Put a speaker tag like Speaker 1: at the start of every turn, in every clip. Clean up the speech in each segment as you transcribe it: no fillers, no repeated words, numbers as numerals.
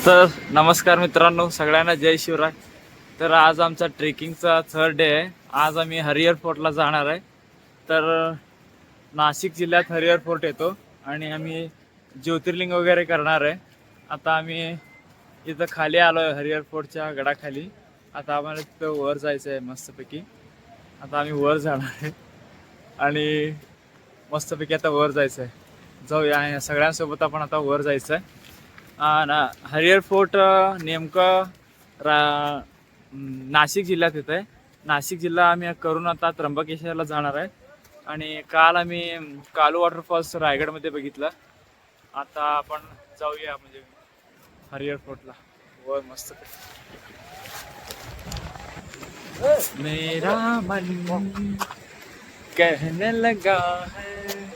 Speaker 1: तर नमस्कार मित्रांनो, सगळ्यांना जय शिवराय. तर आज आमचा ट्रेकिंगचा थर्ड डे आहे. आज आम्ही हरिहर फोर्टला जाणार आहे. तर नाशिक जिल्ह्यात हरिहर फोर्ट येतो आणि आम्ही ज्योतिर्लिंग वगैरे करणार आहे. आता आम्ही इथं खाली आलो आहे हरिहर फोर्टच्या गडाखाली. आता आम्हाला तिथं वर जायचं आहे मस्तपैकी. आता आम्ही वर जाणार आहे आणि मस्तपैकी आता वर जायचं आहे. जाऊया, सगळ्यांसोबत आपण आता वर जायचं आहे. हरिहर फोर्ट नेमकं नाशिक जिल्ह्यात येत आहे. नाशिक जिल्हा आम्ही करून आता त्र्यंबकेश्वरला जाणार आहे. आणि काल आम्ही कालू वॉटरफॉल्स रायगडमध्ये बघितलं. आता आपण जाऊया म्हणजे हरिहर फोर्टला वर मस्त. मेरा मन कहने लगा है.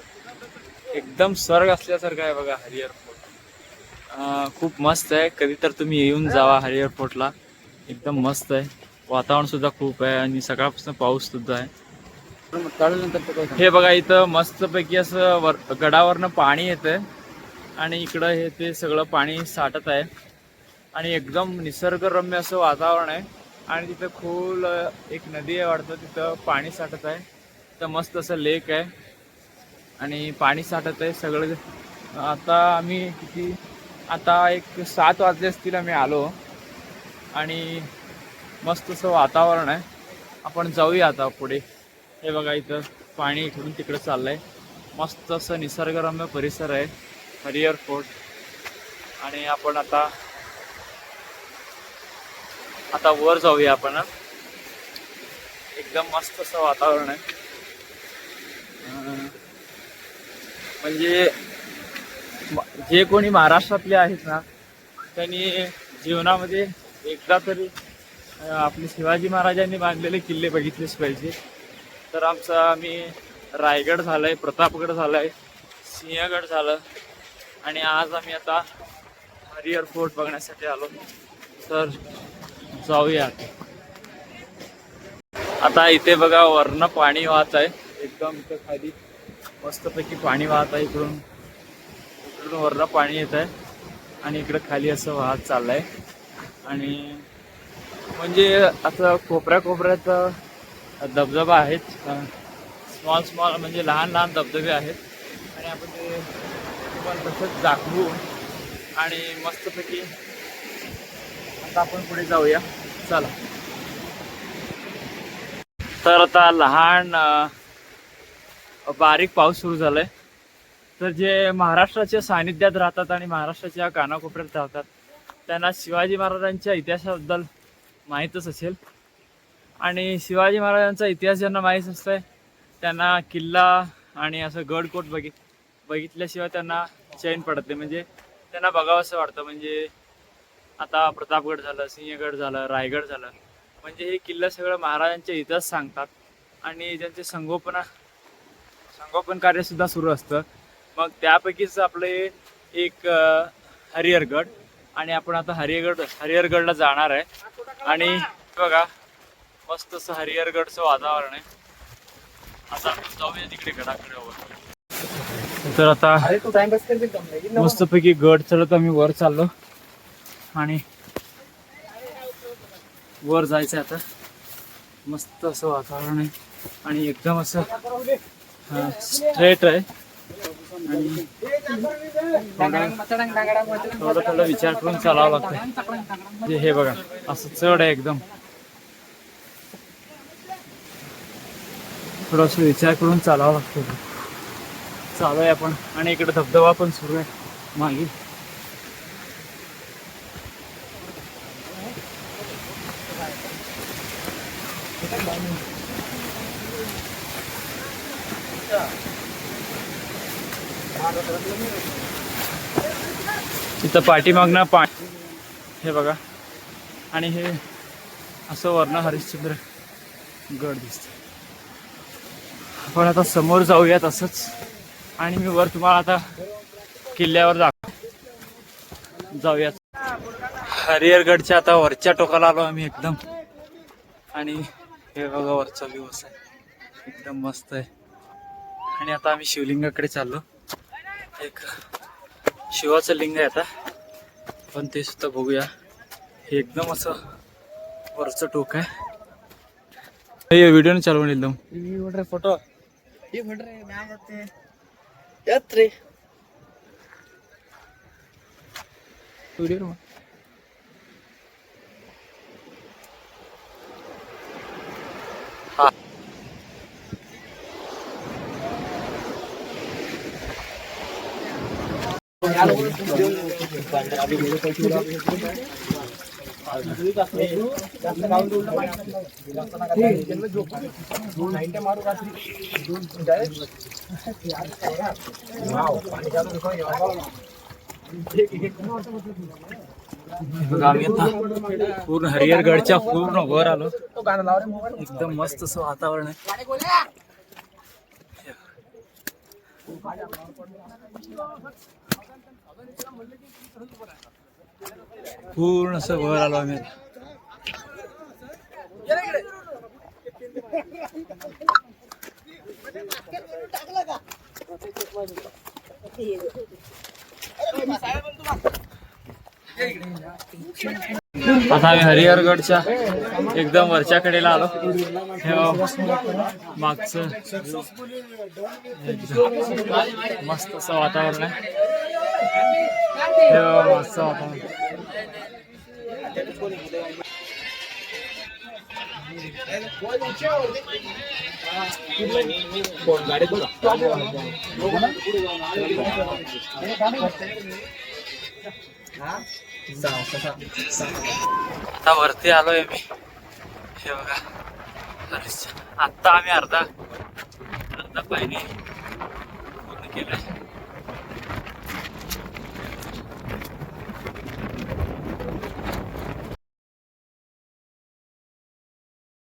Speaker 1: एकदम स्वर्ग असल्यासारखं आहे बघा हरिहर फोर्ट. खूप मस्त आहे. कधी तर तुम्ही येऊन जावा हरिहर फोर्टला. एकदम मस्त आहे. वातावरण सुद्धा खूप आहे आणि सकाळपासून पाऊस सुद्धा आहे. हे बघा, इथं मस्तपैकी असं गडावरनं पाणी येतंय आणि इकडं हे ते सगळं पाणी साठत आहे आणि एकदम निसर्गरम्य असं वातावरण आहे. आणि तिथं खोल एक नदी आहे वाटतं, तिथं पाणी साठत आहे. तर मस्त असं लेक आहे आणि पाणी साठत आहे सगळं. आता आम्ही आता एक 7 वाजले असतील आम्ही आलो आणि मस्त असं वातावरण आहे. आपण जाऊया आता पुढे. हे बघा, इथं पाणी इकडून तिकडे चाललंय. मस्त असं निसर्गरम्य परिसर आहे हरिहर फोर्ट. आणि आपण आता वर जाऊया आपण. एकदम मस्त असं वातावरण आहे. म्हणजे जे कोणी महाराष्ट्रातले आहेत ना, त्यांनी जीवनामध्ये एकदा तरी आपले शिवाजी महाराजांनी बांधलेले किल्ले बघितलेच पाहिजे. तर आम्ही रायगड झालंय, प्रतापगड झालाय, सिंहगड झालं आणि आज आम्ही आता हरिहर फोर्ट बघण्यासाठी आलो. तर जाऊया आता. इथे बघा वरनं पाणी वाहत आहे. एकदम इथं खाली मस्तपैकी पाणी वाहत आहे. इकडून वरनं पाणी येत आहे आणि इकडं खाली असं वाहत चाललंय. आणि म्हणजे असं कोपऱ्यात धबधबा आहेत. स्मॉल म्हणजे लहान लहान धबधबे आहेत. आणि आपण ते तुम्हाला तसंच दाखवू आणि मस्तपैकी आता आपण पुढे जाऊया. चला. तर आता लहान बारीक पाऊस सुरू झालाय. तर जे महाराष्ट्राच्या सानिध्यात राहतात आणि महाराष्ट्राच्या कानाकोपऱ्यात राहतात त्यांना शिवाजी महाराजांच्या इतिहासाबद्दल माहीतच असेल. आणि शिवाजी महाराजांचा इतिहास ज्यांना माहीत असतंय त्यांना किल्ला आणि असं गडकोट बघितल्याशिवाय त्यांना चैन पडत नाही. म्हणजे त्यांना बघावं असं वाटतं. म्हणजे आता प्रतापगड झालं, सिंहगड झालं, रायगड झालं, म्हणजे हे किल्ले सगळं महाराजांचे इतिहास सांगतात. आणि त्यांचे संगोपन कार्य सुद्धा सुरू असतं. मग त्यापैकीच आपले एक हरिहरगड. आणि आपण आता हरिहरगडला जाणार आहे. आणि बघा मस्त असं हरिहरगडचं वातावरण आहे. आता आपण जाऊया तिकडे गडाकडे. तर आता मस्तपैकी गड चढत आम्ही वर चाललो आणि वर जायचं आता. मस्त असं वातावरण आहे आणि एकदम असं स्ट्रेट आहे. आणि थोडं विचार करून चालावं लागतं. हे बघा असं चढ आहे एकदम. थोडंसं विचार करून चालावं लागतं. चालू आहे आपण. आणि इकडे धबधबा पण सुरू आहे मागे. तिथं पाठीमागनं पाणी हे बघा. आणि हे असं वर्ण हरिश्चंद्र गड दिसतं. आपण आता समोर जाऊयात असंच. आणि मी वर तुम्हाला आता किल्ल्यावर जाऊयात. हरिहरगडच्या आता वरच्या टोकाला आलो आम्ही एकदम. आणि हे बघा वरचा व्ह्यू असा आहे, एकदम मस्त आहे. आणि आता आम्ही शिवलिंगाकडे चाललो. एक शिवाचं लिंग आहे आता आपण ते सुद्धा बघूया. हे एकदम असं वरचं टोक आहे. व्हिडिओ चालवून एकदम
Speaker 2: फोटो यात रे
Speaker 1: व्हिडिओ बघा आम्ही आता पूर्ण हरिहरगडच्या पूर्ण वर आलो. एकदम मस्त असं वातावरण आहे. पूर्ण असं वर आलो आम्ही. आता आम्ही हरिहरगडच्या एकदम वरच्या कडेला आलो. मागचं मस्त असं वातावरण आहे. मस्त वातावरण. आता वरती आलोय मी. हे बघा आता आम्ही अर्धा पायरी पूर्ण केलाय.